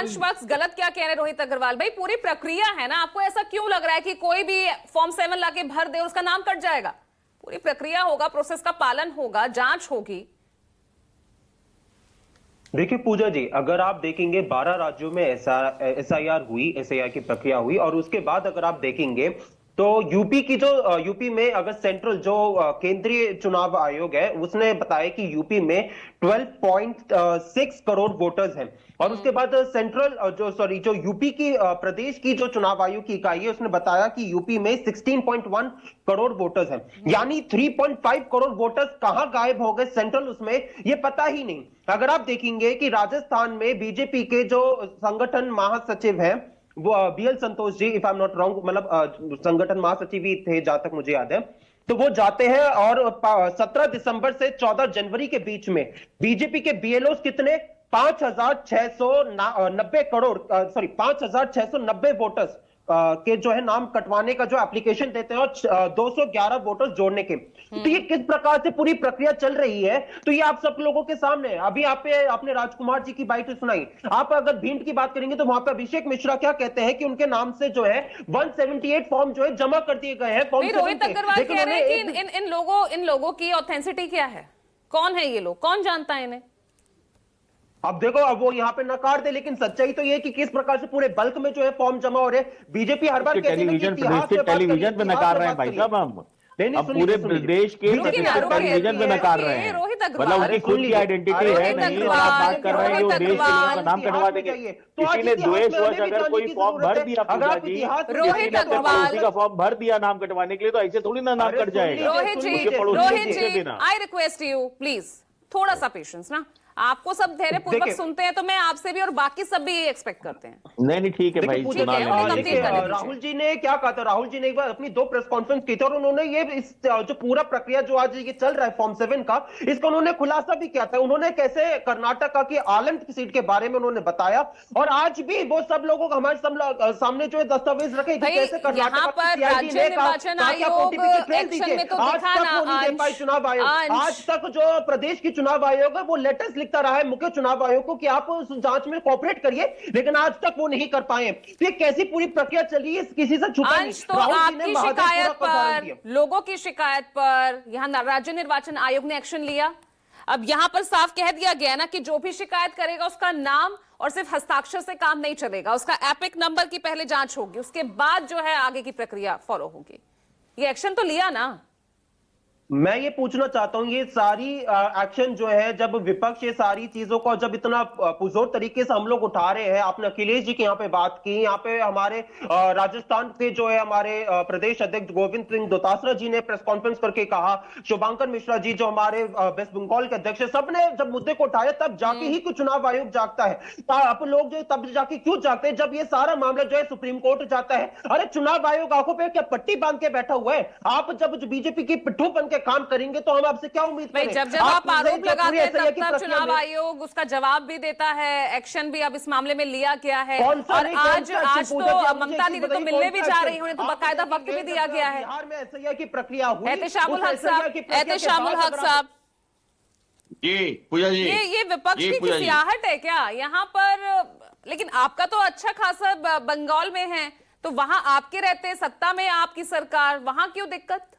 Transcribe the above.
अधिकांश वक्त गलत क्या कह रहे हैं रोहित अग्रवाल भाई, पूरी प्रक्रिया है ना, आपको ऐसा क्यों लग रहा है कि कोई भी फॉर्म 7 लाके भर दे उसका नाम कट जाएगा? पूरी प्रक्रिया होगा, प्रोसेस का पालन होगा, जांच होगी। देखिए पूजा जी, अगर आप देखेंगे 12 राज्यों में एसआईआर हुई, एसआईआर की प्रक्रिया हुई, और उसके बाद अगर आप देखेंगे तो यूपी में अगर सेंट्रल जो केंद्रीय चुनाव आयोग है उसने बताया कि यूपी में 12.6 करोड़ वोटर्स हैं, और उसके बाद जो यूपी की प्रदेश की जो चुनाव आयोग की इकाई है उसने बताया कि यूपी में 16.1 करोड़ वोटर्स हैं, यानी 3.5 करोड़ वोटर्स कहां गायब हो गए सेंट्रल उसमें, ये पता ही नहीं। अगर आप देखेंगे कि राजस्थान में बीजेपी के जो संगठन महासचिव हैं वो BL Santosh ji, if I am not wrong, मतलब संगठन महासचिव ही थे जहां तक मुझे याद है, तो वो जाते हैं और 17 दिसंबर से 14 जनवरी के बीच में बीजेपी के बीएलओ कितने 5,690 वोटर्स के जो है नाम कटवाने का जो एप्लीकेशन देते हैं, और 211 वोटर्स जोड़ने के। तो ये किस प्रकार से पूरी प्रक्रिया चल रही है, तो ये आप सब लोगों के सामने है। अभी आपने राजकुमार जी की बाइट सुनाई, आप अगर भिंड की बात करेंगे तो वहां पर अभिषेक मिश्रा क्या कहते हैं कि उनके नाम से जो है 178 फॉर्म जो है जमा कर दिए गए हैं फॉर्म। रोहित अग्रवाल कह रहे हैं कि इन लोगों की ऑथेंटिसिटी क्या है, कौन है ये लोग, कौन जानता है इन्हें? अब देखो, अब वो यहाँ पे नकार दे, लेकिन सच्चाई तो ये है कि किस प्रकार से पूरे बल्क में जो है फॉर्म जमा हो रहे हैं। बीजेपी हर बार टेलीविजन पे नकार रहे हैं भाई साहब, हम अब पूरे देश के टेलीविजन पे नकार रहे हैं, मतलब उनकी खुद की आइडेंटिटी है नहीं, और आप बात कर रहे हैं वो देश के लोगों का नाम कटवा देंगे। किसी ने द्वेषवश अगर कोई फॉर्म भर दिया पूजा जी, रोहित अग्रवाल किसी का फॉर्म भर दिया नाम कटवाने के लिए, तो ऐसे थोड़ी ना नाम कट जाएगा। रोहित जी, आई रिक्वेस्ट यू प्लीज थोड़ा सा पेशेंस ना, आपको सब धैर्य पूर्वक सुनते हैं तो मैं आपसे भी और बाकी सब भी एक्सपेक्ट करते हैं। नहीं ठीक है भाई, राहुल जी ने क्या कहा था, राहुल जी ने एक बार अपनी 2 प्रेस कॉन्फ्रेंस की थी और उन्होंने ये इस जो पूरा प्रक्रिया जो आज ये चल रहा है फॉर्म 7 का, इसका उन्होंने खुलासा भी किया था। उन्होंने कैसे कर्नाटक की आलम की सीट के बारे में उन्होंने बताया, और आज भी वो सब लोगों को हमारे सामने जो है दस्तावेज रखे कि कैसे कर्नाटक राज्य निर्वाचन आयोग एक्शन में तो दिखा ना, चुनाव आयोग आज तक जो प्रदेश की चुनाव आयोग है वो लेटेस्ट लिखता रहा है मुख्य चुनाव आयोग को कि आप उस जांच में कोऑपरेट करिए, लेकिन आज तक वो नहीं कर पाए। तो ये कैसी पूरी प्रक्रिया चली है, किसी से छुपा नहीं। तो आपकी शिकायत पर, लोगों की शिकायत पर यहाँ राज्य निर्वाचन आयोग ने एक्शन लिया। अब यहाँ पर साफ कह दिया गया ना कि जो भी शिकायत करेगा उसका नाम और सिर्फ हस्ताक्षर से काम नहीं चलेगा, उसका एपिक नंबर की पहले जांच होगी, उसके बाद जो है आगे की प्रक्रिया फॉलो होगी। ये एक्शन तो लिया ना? मैं ये पूछना चाहता हूं, ये सारी एक्शन जो है, जब विपक्ष ये सारी चीजों को जब इतना पुरजोर तरीके से हम लोग उठा रहे हैं, आपने अखिलेश जी की यहाँ पे बात की, यहाँ पे हमारे राजस्थान के जो है हमारे प्रदेश अध्यक्ष गोविंद सिंह डोटासरा जी ने प्रेस कॉन्फ्रेंस करके कहा, शुभांकर मिश्रा जी जो हमारे वेस्ट बंगाल के अध्यक्ष है, सबने जब मुद्दे को उठाया तब जाके ही कुछ चुनाव आयोग जागता है। आप लोग जो तब जाके क्यों जागते हैं जब ये सारा मामला जो है सुप्रीम कोर्ट जाता है? अरे चुनाव आयोग आंखों पे क्या पट्टी बांध के बैठा हुआ है? आप जब बीजेपी की पिट्ठू बन के काम करेंगे तो हम आपसे क्या उम्मीद करें? जब आप आरोप लगाते हैं तब चुनाव आयोग उसका जवाब भी देता है, एक्शन भी अब इस मामले में लिया गया है, और आज तो ममता दीदी तो मिलने भी जा रही है, उन्हें तो बाकायदा वक्त भी दिया गया है। बिहार में एसआईआर की प्रक्रिया हुई, एहतेशामुल हक साहब जी पूजा जी, ये विपक्ष की सियाहट है क्या यहाँ पर? लेकिन आपका तो अच्छा खासा बंगाल में है, तो वहां आपके रहते सत्ता में आपकी सरकार, वहां क्यों दिक्कत?